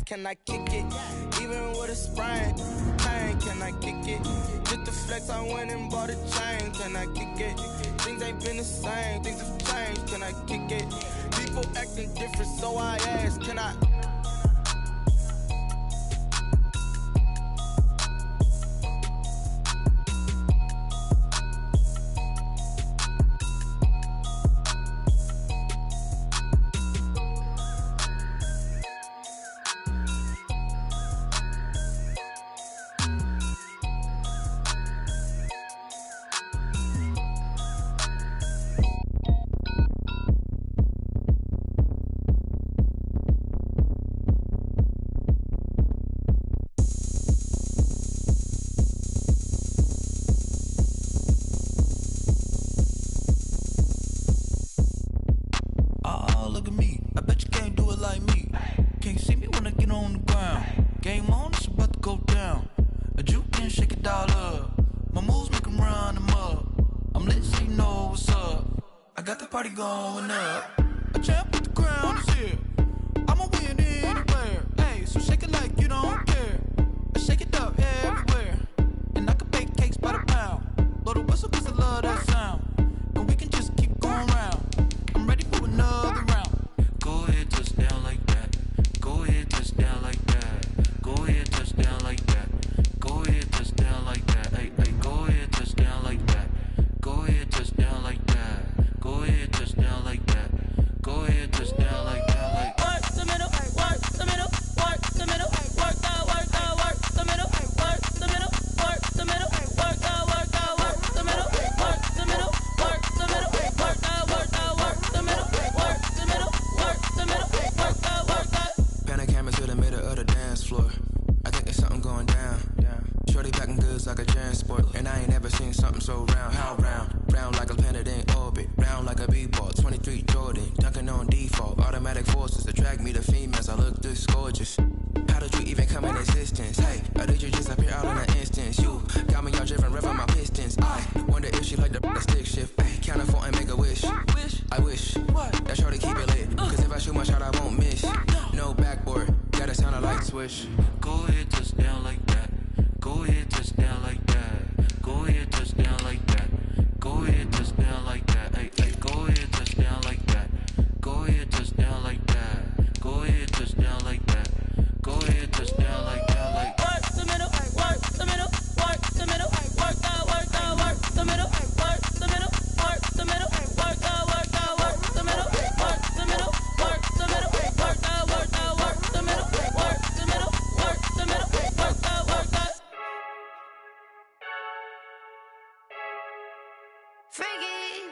can I kick it? Even with a sprain, pain, can I kick it? Just the flex, I went and bought a chain, can I kick it? Things ain't been the same, things have changed, can I kick it? People acting different, so I ask, can I? Going up, a champ with the crown is here. I'ma win anywhere. Hey, so shake it like you don't care. I shake it up everywhere. And I can bake cakes by the pound. Blow the whistle cause I love that sound. And we can just keep going round. I'm ready for another round. Go ahead, touch down like that. Go ahead, touch down like that. Go ahead, touch down like that. Go ahead, touch down like that. Hey, hey, go ahead, touch down like that. Go ahead, touch down like that. Go ahead, touch down like that. Go ahead, touch down like that. Like work the middle, work the middle, work the middle, work that, work the middle, work the middle, work the middle, work that, work the middle, work the middle, work the middle, work that, work the middle, work the middle, work the middle, work that. Pan a camera to the middle of the dance floor. I think there's something going down. Shorty packing goods like a transport, and I ain't never seen something so round. How round? Round like a planet in orbit, round like a b-ball. 23 Jordan, dunking on default. Automatic forces attract me to females. I look this gorgeous. How did you even come in existence? Hey, or did you just appear out in an instance? You got me all driven, revving my pistons. I wonder if she like the stick shift. Ay, count a 4 and make a wish. I wish that shorty keep it lit. Cause if I shoot my shot, I won't miss. No backboard, gotta sound a light switch. Go ahead, touch down like that. Go ahead, touch down like that. Go ahead, touch down like that. Go ahead, touch down like that. Hey, hey, go ahead, touch down like that. Go ahead, touch down like that. Go ahead, touch down like that. Go ahead, touch down like that. Like work the middle, work the middle, work the middle, work that, work the middle, work the middle, work the middle, work that, work the middle, work the middle, work the middle, work that, work the middle, work the middle, work the middle, work that.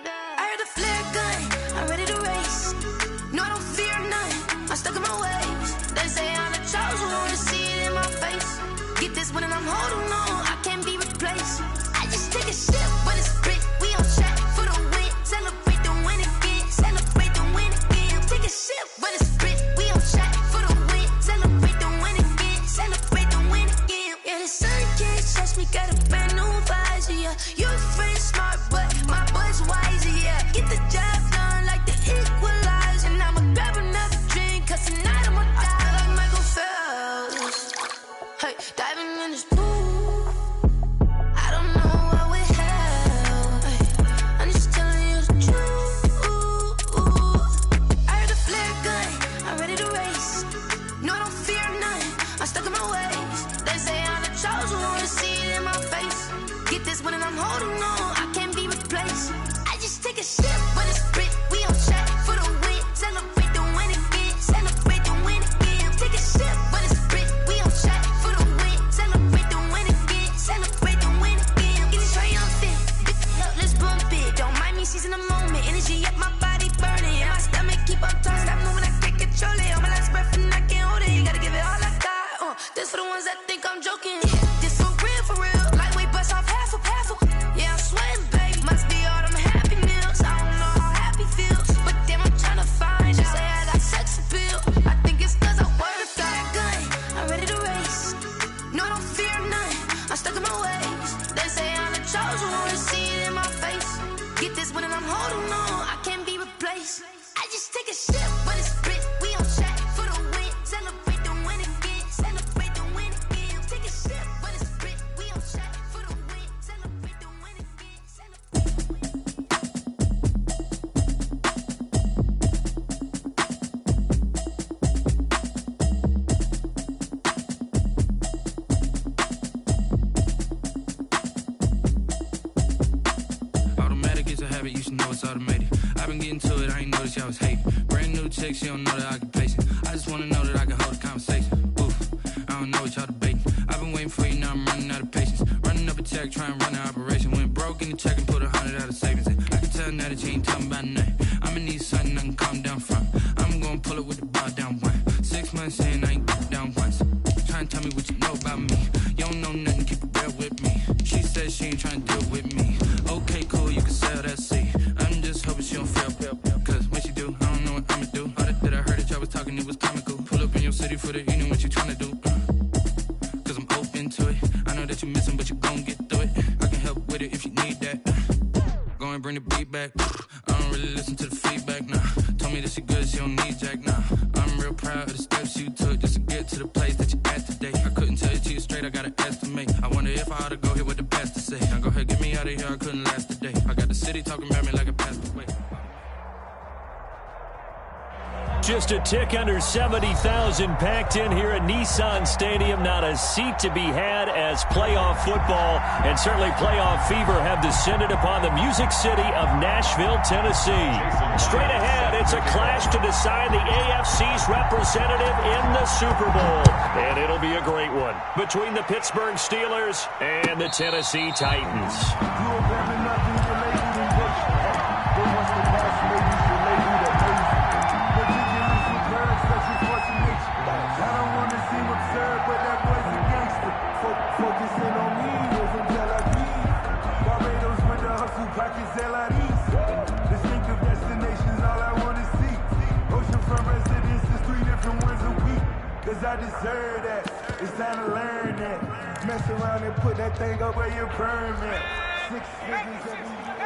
I heard the flare gun, I'm ready to race. No, I don't fear none, I'm stuck in my ways. They say I'm the chosen one, to see it in my face. Get this one and I'm holding on, I can't be replaced. I just take a sip when it's split, we on track for the win. Celebrate the win again, celebrate the win again. Take a sip when it's split, we on track for the win. Celebrate the win again, celebrate the win again. Yeah, the sun can't touch me, got a brand new visor, yeah. Your friend's smart, but my boy's wiser, yeah. Get the job done like the equalizer. And I'ma grab another drink, cause tonight I'ma die like Michael Phelps. Hey, diving in this pool, I don't know what we have. Hey, I'm just telling you the truth. I heard the flare gun, I'm ready to race. No, I don't fear none, I'm stuck in my ways. They say I'm the chosen one, to see it in my face. Get this one and I'm holding on, I can't be replaced. I just take a sip when it's split, we on track for the win. Celebrate the win again, celebrate the win again. Take a sip when it's split, we on track for the win. Celebrate the win again, celebrate the win again. Get it triumphant, let's bump it. Don't mind me seizing the moment, energy up my body burning. Yeah, my stomach keep on turning, stop moving, I can't control it. On my last breath and I can't hold it, you gotta give it all I got. This for the ones that think I'm joking. This for real, lightweight bust off half of. Yeah, I'm sweating, babe, must be all them happy meals. I don't know how happy feels, but damn, I'm tryna find you. Say I got sex appeal, I think it's cause I work. Got a gun, I'm ready to race. No, I don't fear none, I'm stuck in my ways. They say I'm the chosen one, to see it in my face. Get this one and I'm holding on, I can't be replaced. I just take a sip when it's split, we on track for the win. Celebrate the win again. get into it, I ain't noticed y'all was hating. Brand new chick, she don't know that I can pace it. I just wanna know that I can hold a conversation. Oof, I don't know what y'all debating. I've been waiting for you, now I'm running out of patience. Running up a check, trying to run an operation. Went broke in the check and put 100 out of savings in. I can tell now that you ain't talking about nothing. I'ma need something I can calm down from. I'm gonna pull it with the bar down one. 6 months in, I ain't down once. Trying to tell me what you know about me. You don't know nothing, keep it real with me. She said she ain't trying to deal with me. Okay, cool, you can sell that seat. I'm just hoping she don't fail. Cause when she do, I don't know what I'ma do. All that I heard that y'all was talking, it was comical. Pull up in your city for the evening, what you trying to do? Cause I'm open to it. I know that you missing, but you gon' get through it. I can help with it if you need that. Go and bring the beat back. I don't really listen to the feedback, nah. Told me that she good, she don't need jack, nah. I'm real proud of the steps you took just to get to the place that you at today. I couldn't tell it to you straight, I gotta estimate. I wonder if I ought to go here with the best to say. Now go ahead, get me out of here, I couldn't last a day. I got the city talking about me like a passed away. Just a tick under 70,000 packed in here at Nissan Stadium. Not a seat to be had as playoff football and certainly playoff fever have descended upon the Music City of Nashville, Tennessee. Straight ahead, it's a clash to decide the AFC's representative in the Super Bowl. And it'll be a great one between the Pittsburgh Steelers and the Tennessee Titans. I deserve that. It's time to learn that. Mess around and put that thing up where your permit. 6 figures every year.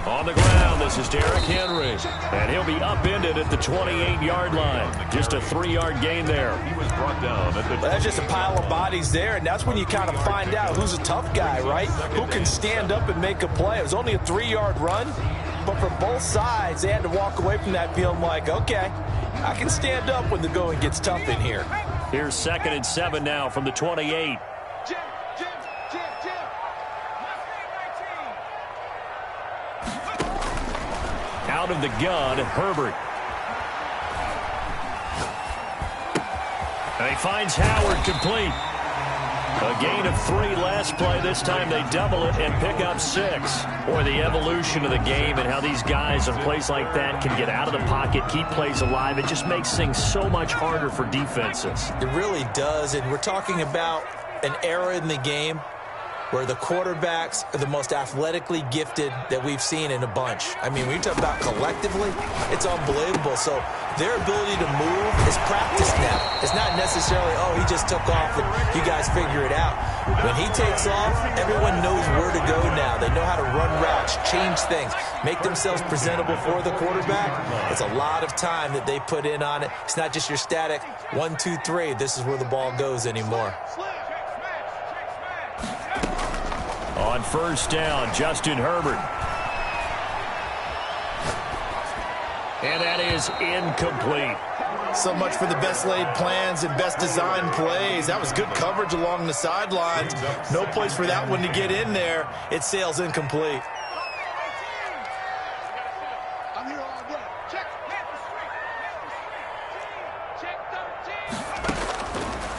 On the ground, this is Derrick Henry. And he'll be upended at the 28-yard line. Just a 3-yard gain there. He was brought down. That's just a pile of bodies there, and that's when you kind of find out who's a tough guy, right? Who can stand up and make a play. It was only a 3-yard run. But for both sides, they had to walk away from that feeling like, okay, I can stand up when the going gets tough in here. Here's 2nd and 7 now from the 28. Out of the gun, Herbert. And he finds Howard complete. A gain of 3 last play. This time they double it and pick up 6. Or the evolution of the game and how these guys in plays like that can get out of the pocket, keep plays alive. It just makes things so much harder for defenses. It really does, and we're talking about an era in the game where the quarterbacks are the most athletically gifted that we've seen in a bunch. I mean, when you talk about collectively, it's unbelievable. So their ability to move is practiced now. It's not necessarily, oh, he just took off and you guys figure it out. When he takes off, everyone knows where to go now. They know how to run routes, change things, make themselves presentable for the quarterback. It's a lot of time that they put in on it. It's not just your static 1, 2, 3. This is where the ball goes anymore. On 1st down, Justin Herbert. And that is incomplete. So much for the best laid plans and best designed plays. That was good coverage along the sidelines. No place for that one to get in there. It sails incomplete.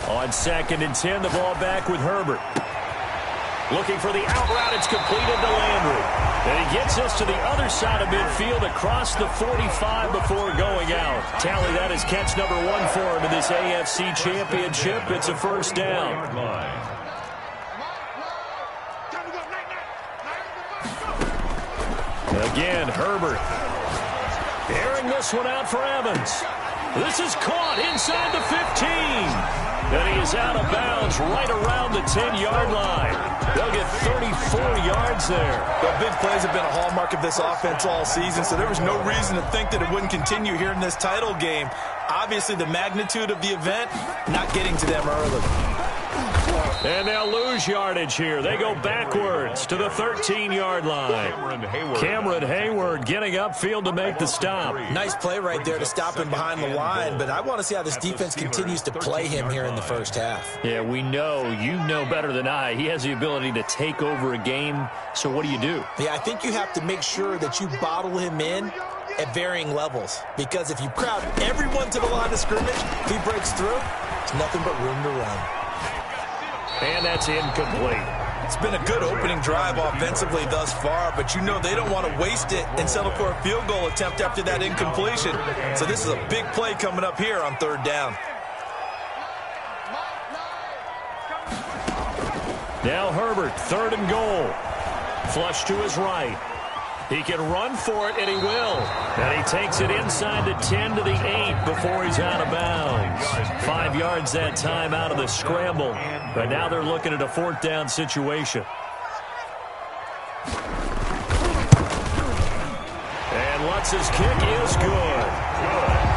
On 2nd and 10, the ball back with Herbert. Looking for the out route. It's completed to Landry. And he gets us to the other side of midfield across the 45 before going out. Tally, that is catch number 1 for him in this AFC Championship. It's a 1st down. Again, Herbert. Airing this one out for Evans. This is caught inside the 15. And he is out of bounds right around the 10-yard line. They'll get 34 yards there. The big plays have been a hallmark of this offense all season, so there was no reason to think that it wouldn't continue here in this title game. Obviously, the magnitude of the event, not getting to them early. And they'll lose yardage here. They go backwards to the 13-yard line. Cameron Hayward getting upfield to make the stop. Nice play right there to stop him behind the line, but I want to see how this defense continues to play him here in the first half. Yeah, we know. You know better than I. He has the ability to take over a game, so what do you do? Yeah, I think you have to make sure that you bottle him in at varying levels, because if you crowd everyone to the line of scrimmage, if he breaks through, there's nothing but room to run. And that's incomplete. It's been a good opening drive offensively thus far, but you know they don't want to waste it and settle for a field goal attempt after that incompletion. So this is a big play coming up here on 3rd down. Now Herbert, 3rd and goal. Flush to his right. He can run for it, and he will. And he takes it inside the 10 to the 8 before he's out of bounds. 5 yards that time out of the scramble. But now they're looking at a 4th down situation. And Lutz's kick is good.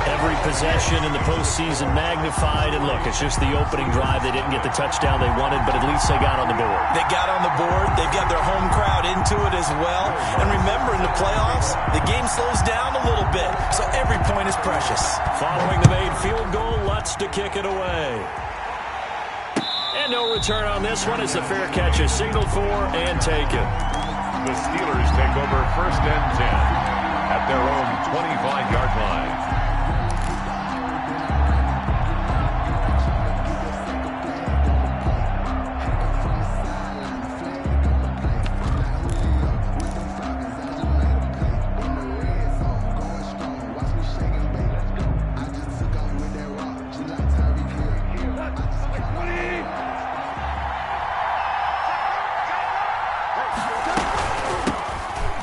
Every possession in the postseason magnified. And look, it's just the opening drive. They didn't get the touchdown they wanted, but at least they got on the board. They got on the board. They've got their home crowd into it as well. And remember, in the playoffs, the game slows down a little bit, so every point is precious. Following the made field goal, Lutz to kick it away. And no return on this one as the fair catch is signaled for and taken. The Steelers take over 1st and 10 at their own 25-yard line.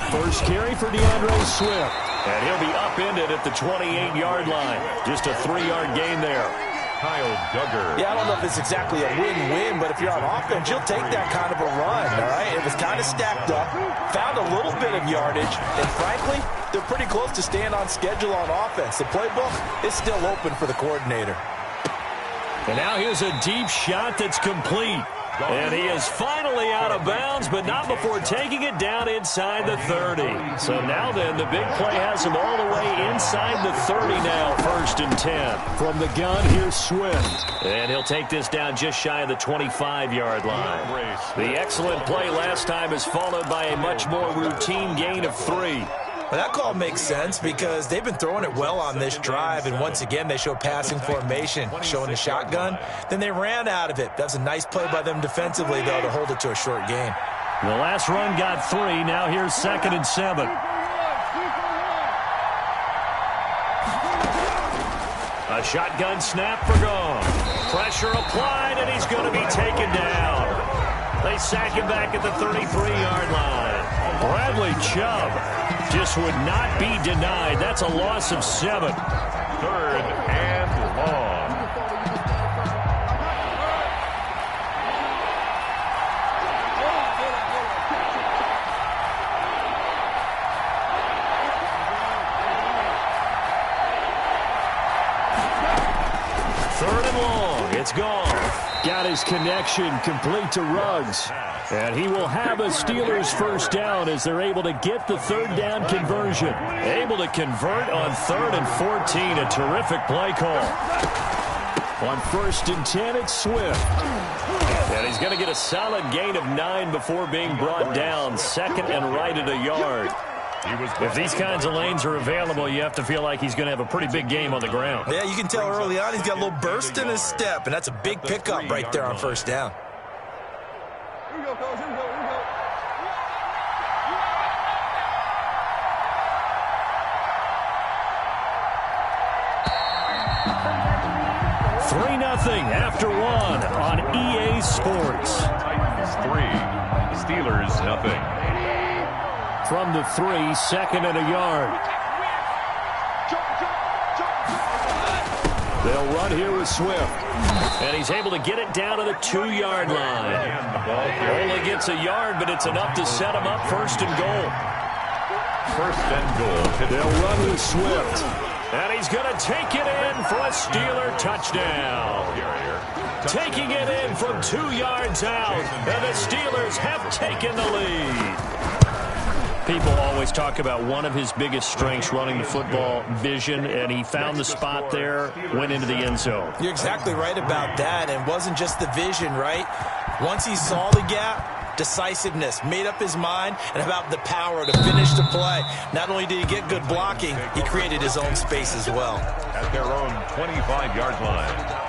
First carry for DeAndre Swift. And he'll be upended at the 28-yard line. Just a 3-yard gain there. Kyle Duggar. Yeah, I don't know if it's exactly a win-win, but if you're on offense, you'll take that kind of a run, all right? It was kind of stacked up, found a little bit of yardage, and frankly, they're pretty close to staying on schedule on offense. The playbook is still open for the coordinator. And now here's a deep shot that's complete. And he is finally out of bounds, but not before taking it down inside the 30. So now then, the big play has him all the way inside the 30 now, 1st and 10. From the gun, here's Swift. And he'll take this down just shy of the 25-yard line. The excellent play last time is followed by a much more routine gain of 3. Well, that call makes sense because they've been throwing it well on this drive, and once again they show passing formation, showing the shotgun. Then they ran out of it. That's a nice play by them defensively, though, to hold it to a short gain. The last run got 3. Now here's 2nd and 7. A shotgun snap for Gone. Pressure applied, and he's going to be taken down. They sack him back at the 33-yard line. Bradley Chubb just would not be denied. That's a loss of 7. 3rd and long. Third and long. It's Gone. Got his connection complete to Ruggs. And he will have a Steelers 1st down as they're able to get the 3rd down conversion. Able to convert on 3rd and 14. A terrific play call. On 1st and 10, it's Swift. And he's going to get a solid gain of 9 before being brought down. 2nd and right at a yard. If these kinds of lanes are available, you have to feel like he's going to have a pretty big game on the ground. Yeah, you can tell early on he's got a little burst in his step, and that's a big pickup right there on 1st down. Here we go, coach. Here we go. Here we go. 3-0 after 1 on EA Sports. Titans 3, Steelers 0. From the 3, 2nd and a yard. They'll run here with Swift. And he's able to get it down to the 2-yard line. Only gets a yard, but it's enough to set him up 1st and goal. 1st and goal. They'll run with Swift. And he's going to take it in for a Steeler touchdown. Taking it in from 2 yards out, and the Steelers have taken the lead. People always talk about one of his biggest strengths running the football, vision, and he found the spot there, went into the end zone. You're exactly right about that, and it wasn't just the vision, right? Once he saw the gap, decisiveness, made up his mind, and about the power to finish the play. Not only did he get good blocking, he created his own space as well. At their own 25-yard line.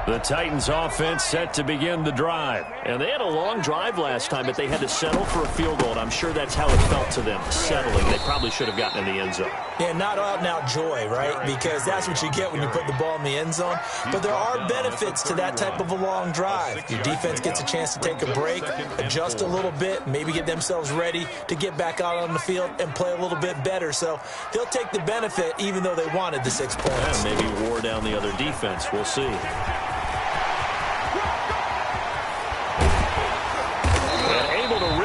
The Titans offense set to begin the drive. And they had a long drive last time, but they had to settle for a field goal. And I'm sure that's how it felt to them, settling. They probably should have gotten in the end zone. Yeah, not out-and-out joy, right? Because that's what you get when you put the ball in the end zone. But there are benefits to that type of a long drive. Your defense gets a chance to take a break, adjust a little bit, maybe get themselves ready to get back out on the field and play a little bit better. So they'll take the benefit even though they wanted the 6 points. And maybe wore down the other defense. We'll see.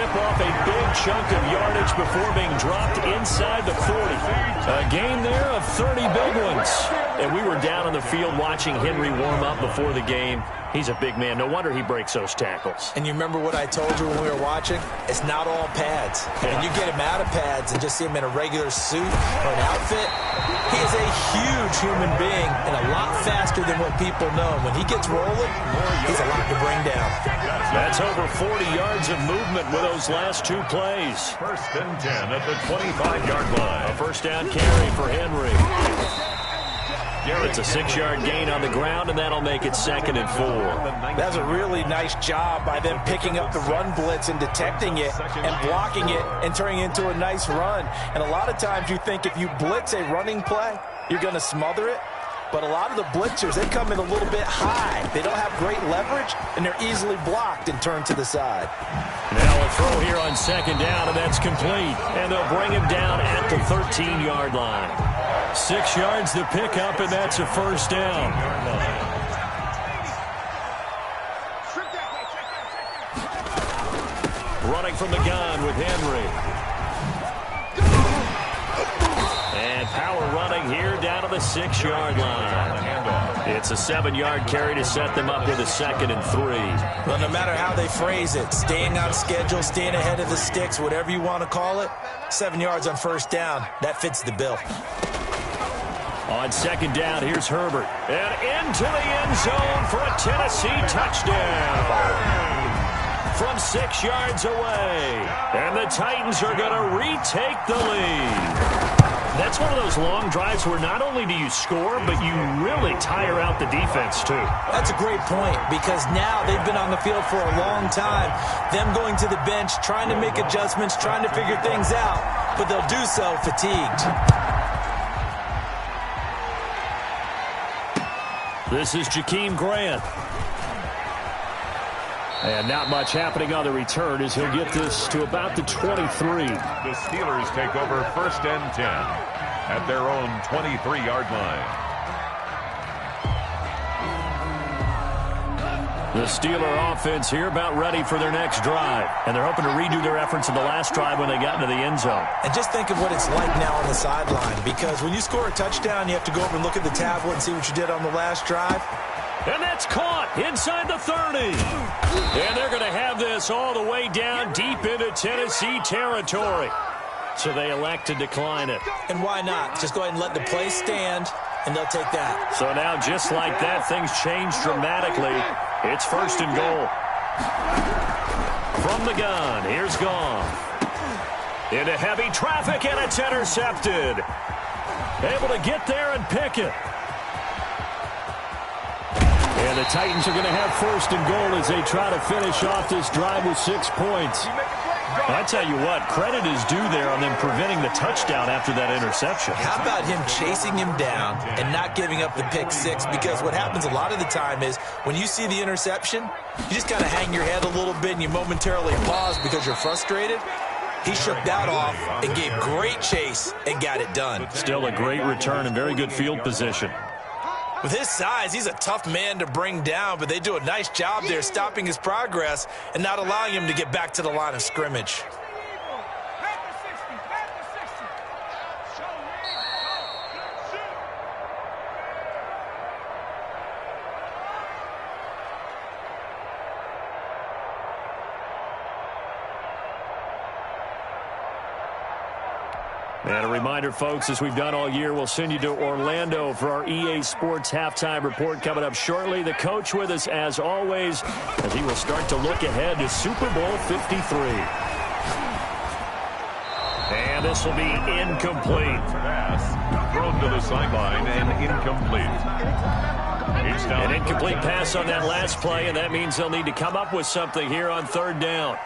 Off a big chunk of yardage before being dropped inside the 40. A gain there of 30 big ones. And we were down on the field watching Henry warm up before the game. He's a big man. No wonder he breaks those tackles. And you remember what I told you when we were watching? It's not all pads. Yeah. And you get him out of pads and just see him in a regular suit or an outfit. He is a huge human being and a lot faster than what people know. When he gets rolling, he's a lot to bring down. That's over 40 yards of movement with those last 2 plays. 1st and 10 at the 25-yard line. A first down carry for Henry. It's a 6-yard gain on the ground, and that'll make it 2nd and 4. That's a really nice job by them picking up the run blitz and detecting it and blocking it and turning it into a nice run. And a lot of times you think if you blitz a running play, you're going to smother it. But a lot of the blitzers, they come in a little bit high. They don't have great leverage, and they're easily blocked and turned to the side. Now a throw here on 2nd down, and that's complete. And they'll bring him down at the 13-yard line. 6 yards to pick up, and that's a first down. Running from the gun with Henry. And power running here down to the 6-yard line. It's a 7-yard carry to set them up with a 2nd and 3. Well, no matter how they phrase it, staying on schedule, staying ahead of the sticks, whatever you want to call it, 7 yards on first down, that fits the bill. On 2nd down, here's Herbert. And into the end zone for a Tennessee touchdown. From 6 yards away. And the Titans are going to retake the lead. That's one of those long drives where not only do you score, but you really tire out the defense, too. That's a great point, because now they've been on the field for a long time. Them going to the bench, trying to make adjustments, trying to figure things out, but they'll do so fatigued. This is Jakeem Grant. And not much happening on the return as he'll get this to about the 23. The Steelers take over 1st and 10 at their own 23-yard line. The Steeler offense here about ready for their next drive. And they're hoping to redo their efforts in the last drive when they got into the end zone. And just think of what it's like now on the sideline, because when you score a touchdown, you have to go over and look at the tablet and see what you did on the last drive. And that's caught inside the 30. And they're going to have this all the way down deep into Tennessee territory. So they elect to decline it. And why not? Just go ahead and let the play stand, and they'll take that. So now, just like that, things change dramatically. It's 1st and goal. From the gun, here's Goff. Into heavy traffic, and it's intercepted. Able to get there and pick it. And the Titans are going to have 1st and goal as they try to finish off this drive with 6 points. I tell you what, credit is due there on them preventing the touchdown after that interception. How about him chasing him down and not giving up the pick 6? Because what happens a lot of the time is when you see the interception, you just kind of hang your head a little bit and you momentarily pause because you're frustrated. He shook that off and gave great chase and got it done. Still a great return and very good field position. With his size, he's a tough man to bring down, but they do a nice job there stopping his progress and not allowing him to get back to the line of scrimmage. And a reminder, folks, as we've done all year, we'll send you to Orlando for our EA Sports Halftime Report coming up shortly. The coach with us, as always, as he will start to look ahead to Super Bowl 53. And this will be incomplete. Pass thrown to the sideline and incomplete. An incomplete pass on that last play, and that means they'll need to come up with something here on third down.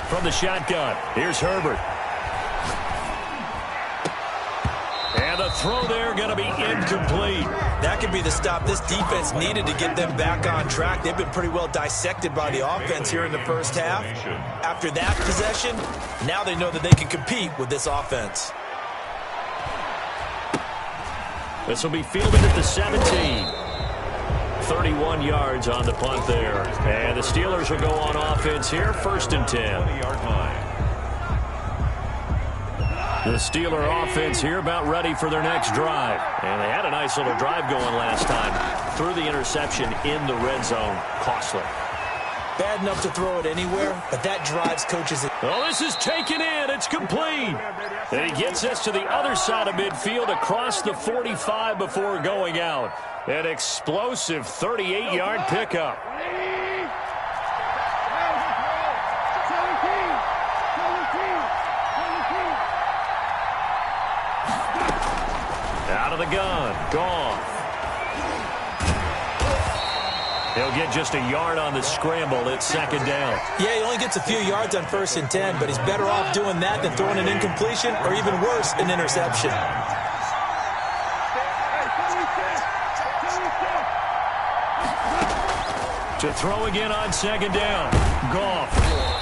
From the shotgun, here's Herbert. And the throw there going to be incomplete. That could be the stop this defense needed to get them back on track. They've been pretty well dissected by the offense here in the first half. After that possession, now they know that they can compete with this offense. This will be fielded at the 17. 31 yards on the punt there. And the Steelers will go on offense here, 1st and 10. The Steeler offense here about ready for their next drive. And they had a nice little drive going last time. Threw the interception in the red zone. Costly. Bad enough to throw it anywhere, but that drives coaches. Oh, this is taken in. It's complete. And he gets us to the other side of midfield across the 45 before going out. An explosive 38-yard pickup. Out of the gun. Gone. He'll get just a yard on the scramble. It's 2nd down. Yeah, he only gets a few yards on 1st and 10, but he's better off doing that than throwing an incompletion or even worse, an interception. To throw again on 2nd down. Goff.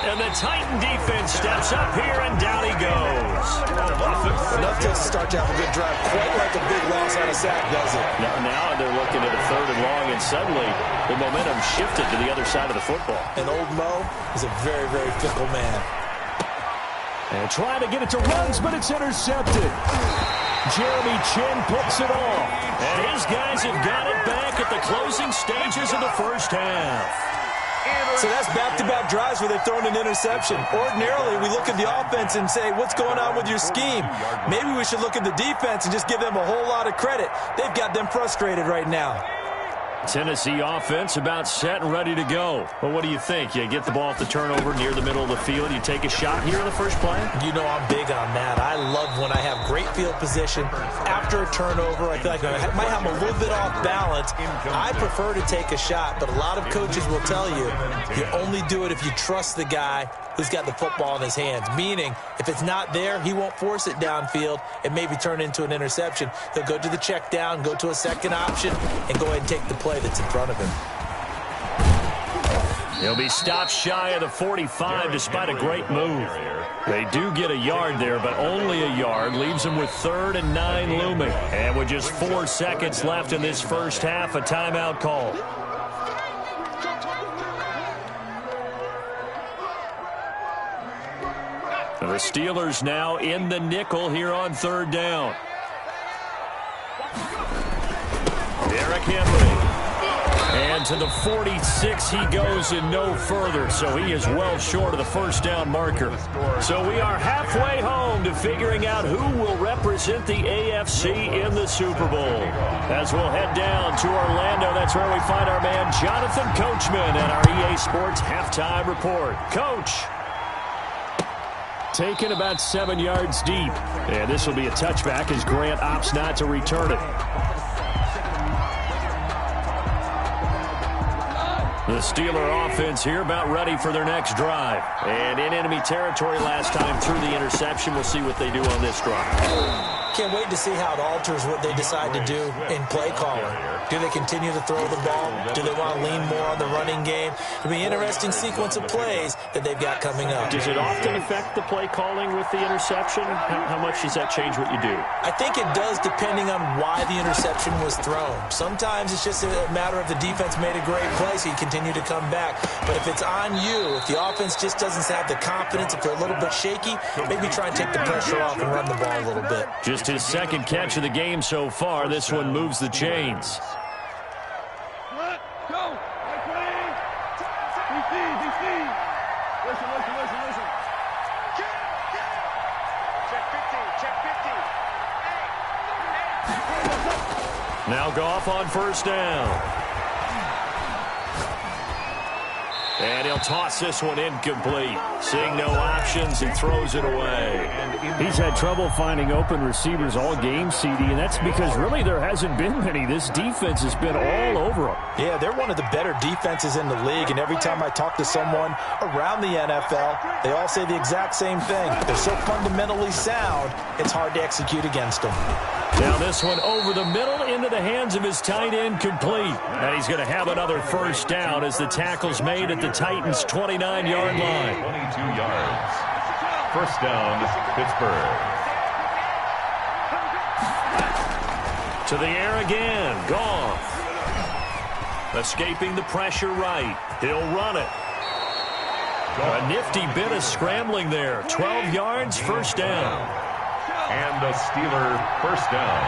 And the Titan defense steps up here, and down he goes. Enough to start to have a good drive. Quite like a big loss on a sack, does it? Now they're looking at a 3rd and long, and suddenly the momentum shifted to the other side of the football. And old Mo is a very, very fickle man. And trying to get it to runs, but it's intercepted. Jeremy Chinn picks it off. And his guys have got it back at the closing stages of the first half. So that's back-to-back drives where they've thrown an interception. Ordinarily, we look at the offense and say, what's going on with your scheme? Maybe we should look at the defense and just give them a whole lot of credit. They've got them frustrated right now. Tennessee offense about set and ready to go. Well, what do you think? You get the ball off the turnover near the middle of the field. You take a shot here in the first play? You know I'm big on that. I love when I have great field position. After a turnover, I feel like I might have a little bit off balance. I prefer to take a shot, but a lot of coaches will tell you, you only do it if you trust the guy who's got the football in his hands. Meaning, if it's not there, he won't force it downfield and maybe turn into an interception. He'll go to the check down, go to a second option, and go ahead and take the play that's in front of him. He'll be stopped shy of the 45 despite a great move. They do get a yard there, but only a yard. Leaves them with 3rd and 9 looming. And with just 4 seconds left in this first half, a timeout call. The Steelers now in the nickel here on 3rd down. Derrick Henry. And to the 46 he goes and no further, so he is well short of the first down marker. So we are halfway home to figuring out who will represent the AFC in the Super Bowl. As we'll head down to Orlando, that's where we find our man Jonathan Coachman at our EA Sports Halftime Report. Coach. Taken about 7 yards deep. And this will be a touchback as Grant opts not to return it. The Steeler offense here about ready for their next drive. And in enemy territory last time through the interception. We'll see what they do on this drive. can't wait to see how it alters what they decide to do in play calling. Do they continue to throw the ball? Do they want to lean more on the running game? It'll be an interesting sequence of plays that they've got coming up. Does it often affect the play calling with the interception? How much does that change what you do? I think it does, depending on why the interception was thrown. Sometimes it's just a matter of the defense made a great play, so you continue to come back. But if it's on you, if the offense just doesn't have the confidence, if they're a little bit shaky, maybe try and take the pressure off and run the ball a little bit. Just his second catch of the game so far. This one moves the chains. Now Goff on first down. And he'll toss this one incomplete. Seeing no options, he throws it away. He's had trouble finding open receivers all game, CD, and that's because really there hasn't been many. This defense has been all over him. Yeah, they're one of the better defenses in the league, and every time I talk to someone around the NFL, they all say the exact same thing. They're so fundamentally sound, it's hard to execute against them. Now this one over the middle into the hands of his tight end, complete. And he's going to have another first down as the tackle's made at the Titans' 29-yard line. 22 yards. First down, Pittsburgh. To the air again. Goff. Escaping the pressure right. He'll run it. A nifty bit of scrambling there. 12 yards, first down. And a Steeler first down.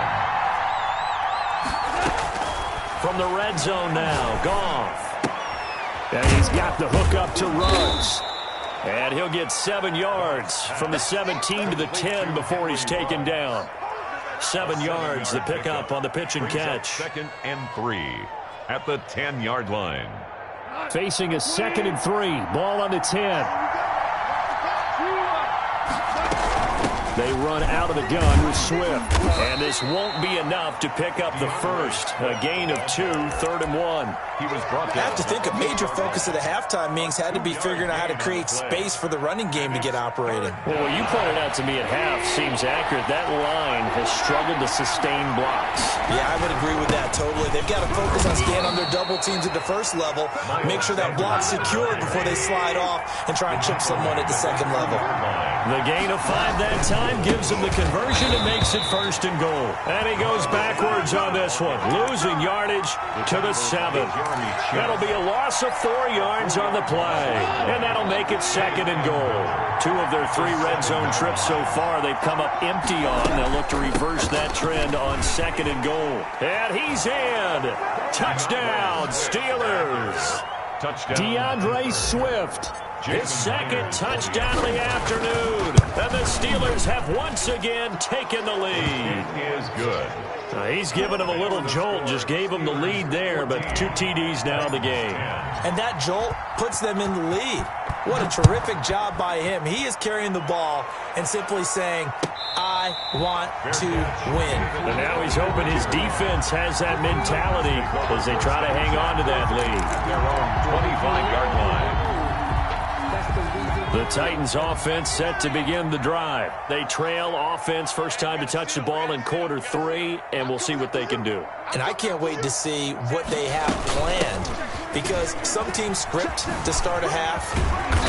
From the red zone now, Goff. And he's got the hook up to Ruggs. And he'll get 7 yards from the 17 to the 10 before he's taken down. 7 yards, the pickup on the pitch and catch. 2nd and 3 at the 10-yard line. Facing a 2nd and 3. Ball on the 10. They run out of the gun with Swift. And this won't be enough to pick up the first. A gain of 2, 3rd and 1. He was brought down. I have to think a major focus of the halftime meetings had to be figuring out how to create space for the running game to get operating. Well, what you pointed out to me at half seems accurate. That line has struggled to sustain blocks. Yeah, I would agree with that totally. They've got to focus on staying on their double teams at the first level, make sure that block's secured before they slide off and try and chip someone at the second level. The gain of 5 that time gives him the conversion and makes it 1st and goal. And he goes backwards on this one, losing yardage to the 7. That'll be a loss of 4 yards on the play. And that'll make it 2nd and goal. 2 of their 3 red zone trips so far they've come up empty on. They'll look to reverse that trend on 2nd and goal. And he's in. Touchdown, Steelers. Touchdown. DeAndre Swift. His 2nd touchdown of the afternoon. And the Steelers have once again taken the lead. It is good. He's given him a little jolt, just gave him the lead there, but 2 TDs now in the game. And that jolt puts them in the lead. What a terrific job by him. He is carrying the ball and simply saying, I want to win. And now he's hoping his defense has that mentality as they try to hang on to that lead. Their own 25-yard line. The Titans offense set to begin the drive. They trail offense, first time to touch the ball in quarter 3, and we'll see what they can do. And I can't wait to see what they have planned, because some teams script to start a half.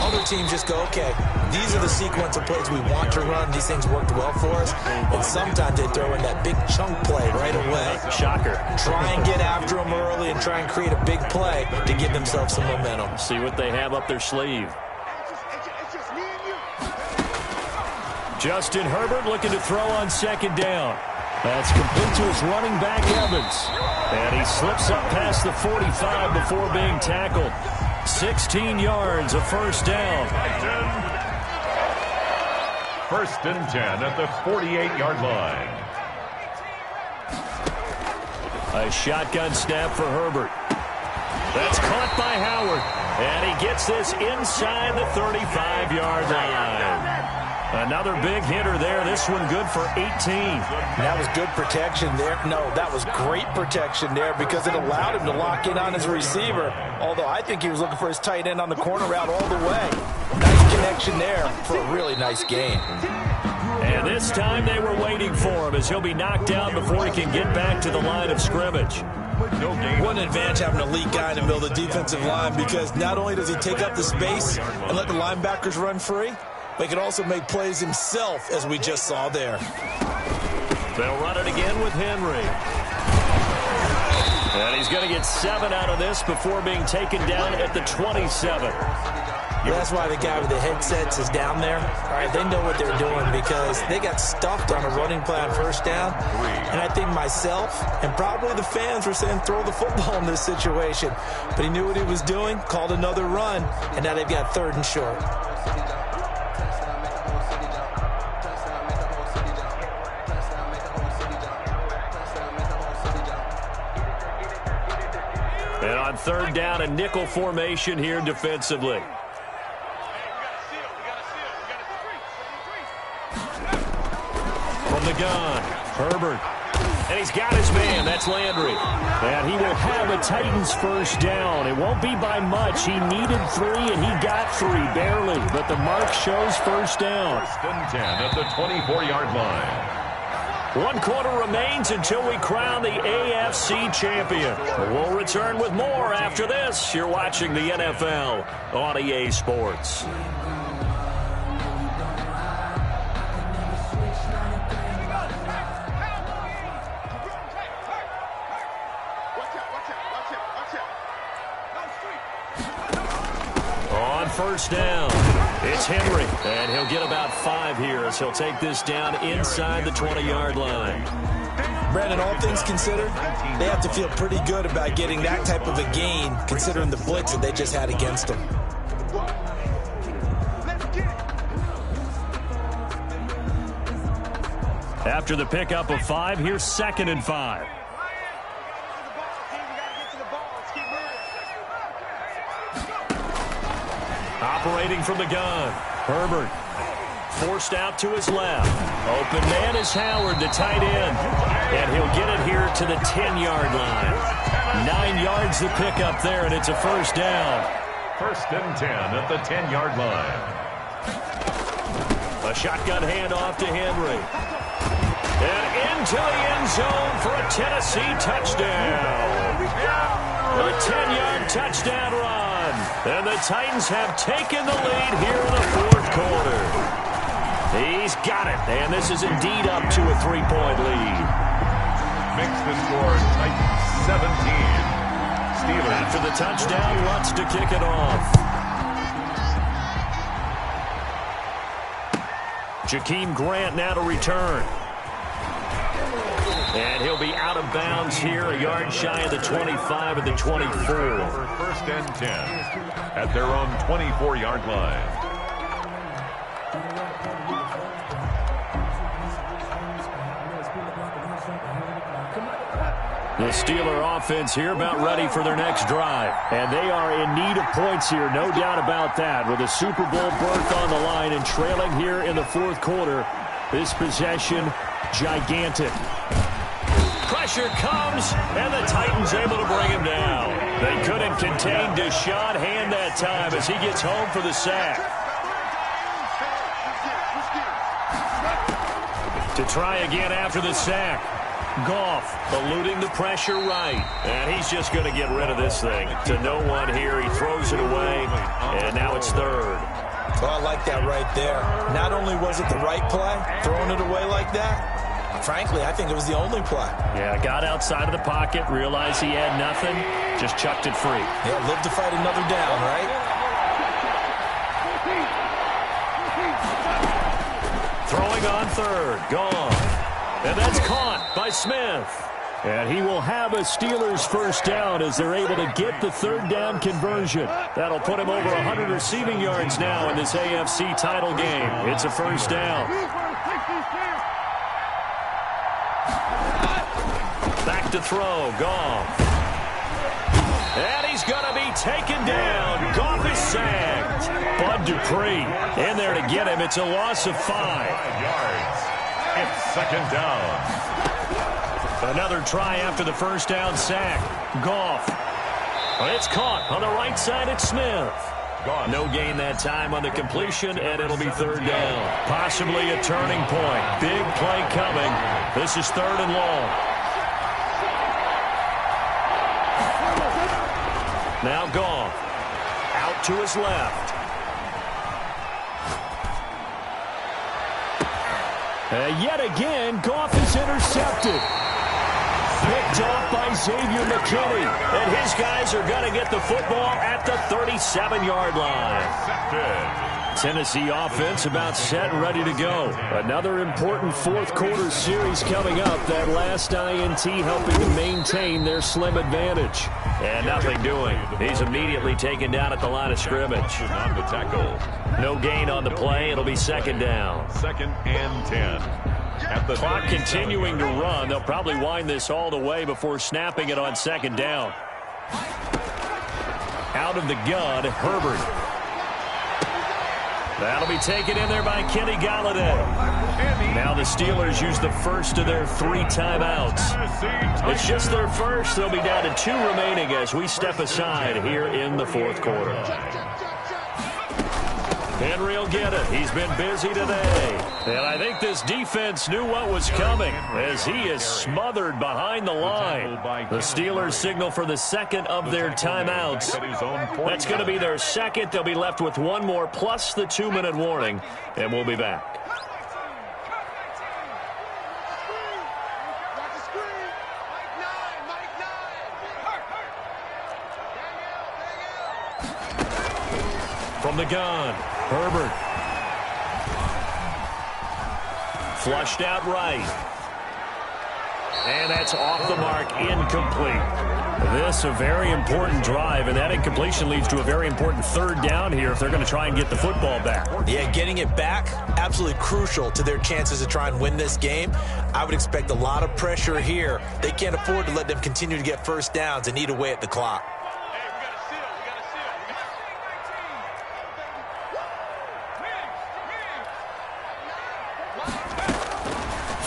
Other teams just go, okay, these are the sequence of plays we want to run. These things worked well for us. And sometimes they throw in that big chunk play right away. Shocker. Try and get after them early and try and create a big play to give themselves some momentum. See what they have up their sleeve. Justin Herbert looking to throw on 2nd down. That's complete to his running back, Evans. And he slips up past the 45 before being tackled. 16 yards, a first down. 1st and 10 at the 48-yard line. A shotgun snap for Herbert. That's caught by Howard. And he gets this inside the 35-yard line. Another big hitter there. This one good for 18. That was good protection there. No, that was great protection there because it allowed him to lock in on his receiver. Although I think he was looking for his tight end on the corner route all the way. Nice connection there for a really nice game. And this time they were waiting for him as he'll be knocked down before he can get back to the line of scrimmage. What an advantage having a elite guy in the middle of the defensive line, because not only does he take up the space and let the linebackers run free, but he can also make plays himself, as we just saw there. They'll run it again with Henry. And he's going to get 7 out of this before being taken down at the 27. That's why the guy with the headsets is down there. All right, they know what they're doing because they got stuffed on a running play on first down. And I think myself and probably the fans were saying throw the football in this situation. But he knew what he was doing, called another run, and now they've got 3rd and short. And on 3rd down, a nickel formation here defensively. From the gun, Herbert. And he's got his man. That's Landry. And he will have a Titans first down. It won't be by much. He needed 3, and he got 3, barely. But the mark shows first down. 1st and 10 at the 24-yard line. 1 quarter remains until we crown the AFC champion. We'll return with more after this. You're watching the NFL on EA Sports. On first down, it's Henry, and he'll get about 5 here as he'll take this down inside the 20-yard line. Brandon, all things considered, they have to feel pretty good about getting that type of a gain considering the blitz that they just had against them. After the pickup of 5, here's 2nd and 5. Operating from the gun, Herbert. Forced out to his left. Open man is Howard, the tight end. And he'll get it here to the 10-yard line. 9 yards the pickup there, and it's a first down. 1st and 10 at the 10-yard line. A shotgun handoff to Henry. And into the end zone for a Tennessee touchdown. A 10-yard touchdown run. And the Titans have taken the lead here in the 4th quarter. He's got it. And this is indeed up to a 3-point lead. Makes the score Titans 17. Steelers. After the touchdown, wants to kick it off. Jakeem Grant now to return. And he'll be out of bounds here, a yard shy of the 25 and the 24. 1st and 10 at their own 24-yard line. The Steeler offense here about ready for their next drive. And they are in need of points here, no doubt about that. With a Super Bowl berth on the line and trailing here in the 4th quarter, this possession gigantic. Pressure comes, and the Titans able to bring him down. They couldn't contain Deshaun Hand that time as he gets home for the sack. To try again after the sack. Goff eluding the pressure right. And he's just going to get rid of this thing. To no one here. He throws it away, and now it's 3rd. Well, I like that right there. Not only was it the right play, throwing it away like that, frankly, I think it was the only play. Yeah, got outside of the pocket, realized he had nothing, just chucked it free. Yeah, live to fight another down, right? Throwing on 3rd, gone. And that's caught by Smith. And he will have a Steelers first down as they're able to get the 3rd down conversion. That'll put him over 100 receiving yards now in this AFC title game. It's a first down. Back to throw, Goff. And he's going to be taken down. Goff is sacked. Bud Dupree in there to get him. It's a loss of 5. 5 yards. It's 2nd down. Another try after the first down sack. Goff. It's caught on the right side. It's Smith. No gain that time on the completion, and it'll be third down. Possibly a turning point. Big play coming. This is third and long. Now Goff. Out to his left. And yet again, Goff is intercepted. Picked off by Xavier McKinney. And his guys are going to get the football at the 37-yard line. Tennessee offense about set and ready to go. Another important fourth-quarter series coming up. That last INT helping to maintain their slim advantage. And nothing doing. He's immediately taken down at the line of scrimmage. On the tackle. No gain on the play. It'll be second down. 2nd and 10. At the clock continuing to run. They'll probably wind this all the way before snapping it on second down. Out of the gun, Herbert. That'll be taken in there by Kenny Golladay. Now the Steelers use the first of their 3 timeouts. It's just their first. They'll be down to 2 remaining as we step aside here in the fourth quarter. Henry will get it. He's been busy today. And I think this defense knew what was coming as he is smothered behind the line. The Steelers signal for the second of their timeouts. That's going to be their second. They'll be left with 1 more plus the 2-minute warning, and we'll be back. From the gun, Herbert. Flushed out right. And that's off the mark, incomplete. This a very important drive, and that incompletion leads to a very important third down here if they're going to try and get the football back. Yeah, getting it back, absolutely crucial to their chances to try and win this game. I would expect a lot of pressure here. They can't afford to let them continue to get first downs and eat away at the clock.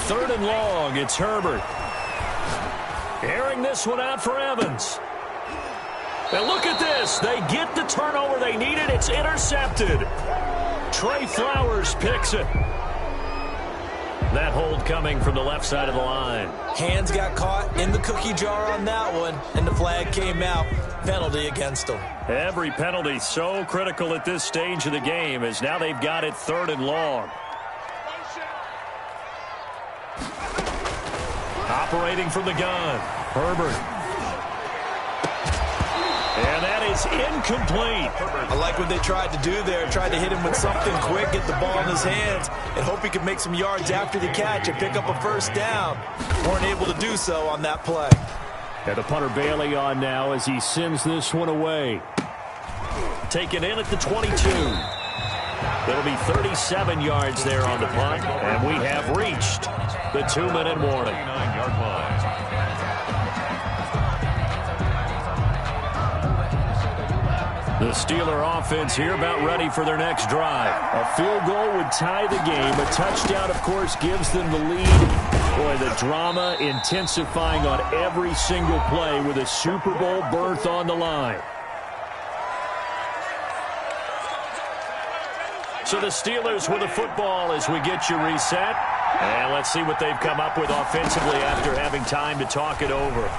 Third and long, it's Herbert. Airing this one out for Evans. And look at this. They get the turnover they needed. It's intercepted. Trey Flowers picks it. That hold coming from the left side of the line. Hands got caught in the cookie jar on that one, and the flag came out. Penalty against them. Every penalty so critical at this stage of the game as now they've got it third and long. Operating from the gun, Herbert. And that is incomplete. I like what they tried to do there. Tried to hit him with something quick, get the ball in his hands, and hope he could make some yards after the catch and pick up a first down. Weren't able to do so on that play. And the punter Bailey on now as he sends this one away. Taken in at the 22. It'll be 37 yards there on the punt, and we have reached the 2-minute warning. 9-yard line. The Steeler offense here about ready for their next drive. A field goal would tie the game. A touchdown, of course, gives them the lead. Boy, the drama intensifying on every single play with a Super Bowl berth on the line. So the Steelers with the football as we get you reset. And let's see what they've come up with offensively after having time to talk it over.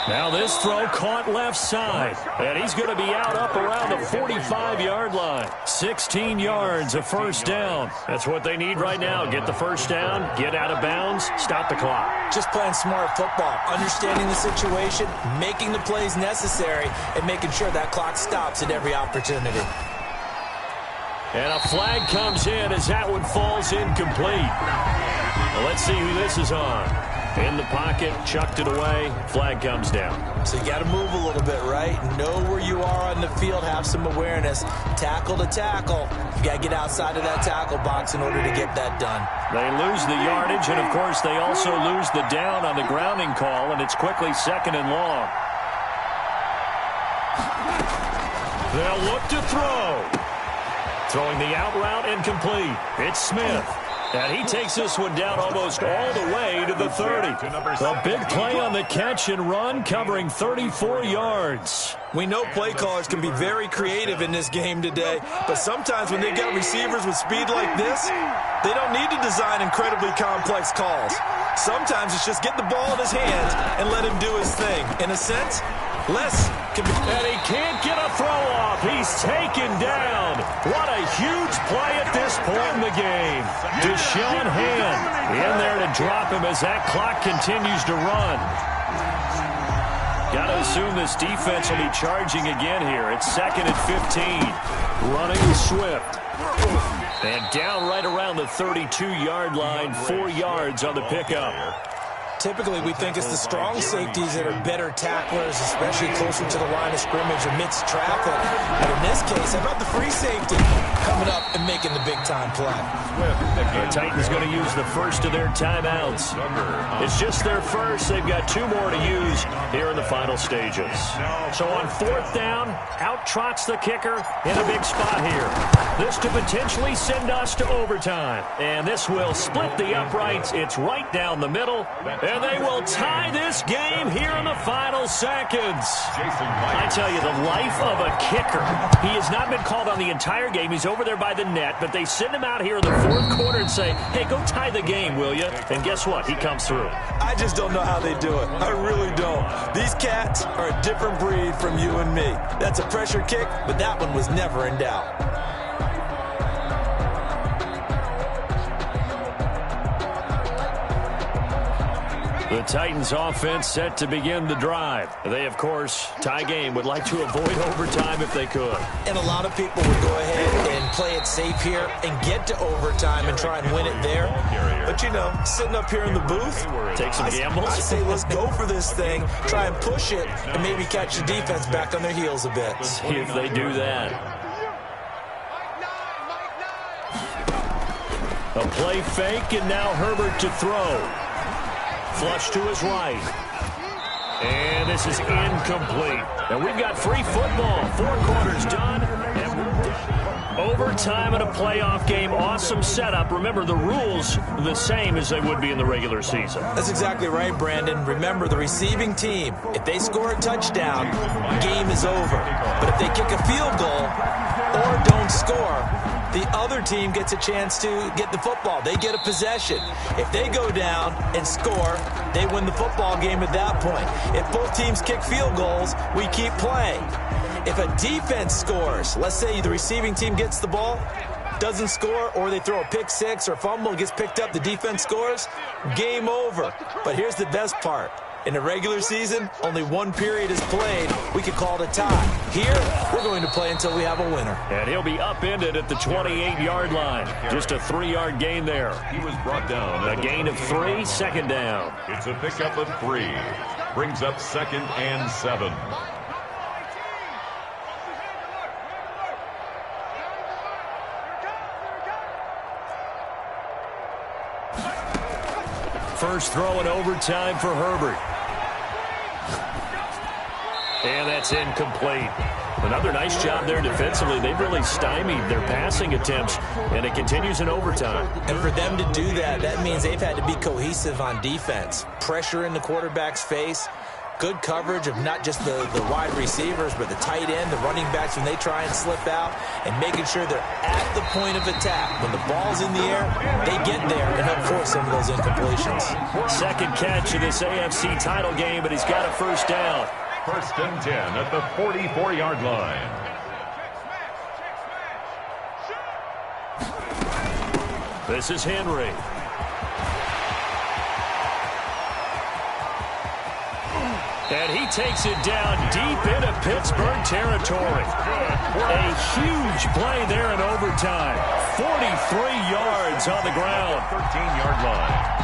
Now this throw caught left side. And he's going to be out up around the 45-yard line. 16 yards, a first down. That's what they need right now. Get the first down, get out of bounds, stop the clock. Just playing smart football, understanding the situation, making the plays necessary, and making sure that clock stops at every opportunity. And a flag comes in as that one falls incomplete. Well, let's see who this is on. In the pocket, chucked it away, flag comes down. So you got to move a little bit, right? Know where you are on the field, have some awareness. Tackle to tackle. You got to get outside of that tackle box in order to get that done. They lose the yardage, and of course they also lose the down on the grounding call, and it's quickly second and long. They'll look to throw. Throwing the out route incomplete. It's Smith. And he takes this one down almost all the way to the 30. A big play on the catch and run, covering 34 yards. We know play callers can be very creative in this game today, but sometimes when they got receivers with speed like this, they don't need to design incredibly complex calls. Sometimes it's just get the ball in his hands and let him do his thing. In a sense, less can be... And he can't get a throw off. He's taken down. What a huge play at this point in the game. Deshaun Hand in there to drop him as that clock continues to run. Got to assume this defense will be charging again here. It's 2nd and 15. Running Swift. And down right around the 32-yard line, 4 yards on the pickup. Typically, we think it's the strong safeties that are better tacklers, especially closer to the line of scrimmage amidst traffic. But in this case, how about the free safety coming up and making the big-time play? The Titans going to use the first of their timeouts. It's just their first. They've got 2 more to use here in the final stages. So on 4th down, out trots the kicker in a big spot here. This to potentially send us to overtime. And this will split the uprights. It's right down the middle. And they will tie this game here in the final seconds. I tell you, the life of a kicker. He has not been called on the entire game. He's over there by the net, but they send him out here in the 4th quarter and say, hey, go tie the game, will you? And guess what? He comes through. I just don't know how they do it. I really don't. These cats are a different breed from you and me. That's a pressure kick, but that one was never in doubt. The Titans offense set to begin the drive. They, of course, tie game, would like to avoid overtime if they could. And a lot of people would go ahead and play it safe here and get to overtime and try and win it there. But, you know, sitting up here in the booth, take some gambles. I say let's go for this thing, try and push it, and maybe catch the defense back on their heels a bit. See if they do that. A play fake, and now Herbert to throw. Flush to his right. And this is incomplete. And we've got free football. 4 quarters done. And we're done. Overtime in a playoff game. Awesome setup. Remember, the rules the same as they would be in the regular season. That's exactly right, Brandon. Remember, the receiving team, if they score a touchdown, game is over. But if they kick a field goal or don't score, the other team gets a chance to get the football. They get a possession. If they go down and score, they win the football game at that point. If both teams kick field goals, we keep playing. If a defense scores, let's say the receiving team gets the ball, doesn't score, or they throw a pick six or fumble, gets picked up, the defense scores, game over. But here's the best part. In the regular season, only 1 period is played. We could call it a tie. Here, we're going to play until we have a winner. And he'll be upended at the 28-yard line. Just a 3-yard gain there. He was brought down. A gain of 3, 2nd down. It's a pickup of 3. Brings up 2nd and 7. First throw in overtime for Herbert. And that's incomplete. Another nice job there defensively. They've really stymied their passing attempts, and it continues in overtime. And for them to do that, that means they've had to be cohesive on defense. Pressure in the quarterback's face. Good coverage of not just the wide receivers, but the tight end, the running backs when they try and slip out, and making sure they're at the point of attack. When the ball's in the air, they get there and help force some of those incompletions. Second catch of this AFC title game, but he's got a first down. 1st and 10 at the 44-yard line. This is Henry. And he takes it down deep into Pittsburgh territory. A huge play there in overtime. 43 yards on the ground. 13-yard line.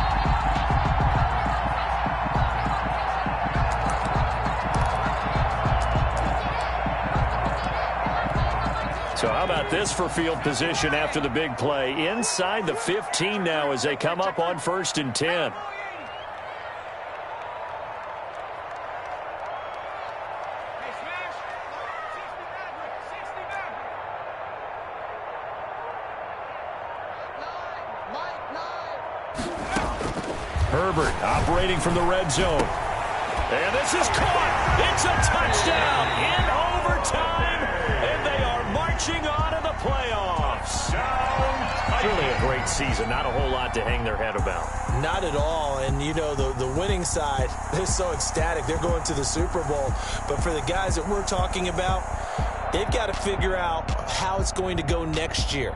So how about this for field position after the big play? Inside the 15 now as they come up on 1st and 10. Herbert operating from the red zone. And this is caught. It's a touchdown in overtime, and they are marching on to the playoffs. Really a great season. Not a whole lot to hang their head about. Not at all. And, you know, the winning side, they're so ecstatic. They're going to the Super Bowl. But for the guys that we're talking about, they've got to figure out how it's going to go next year.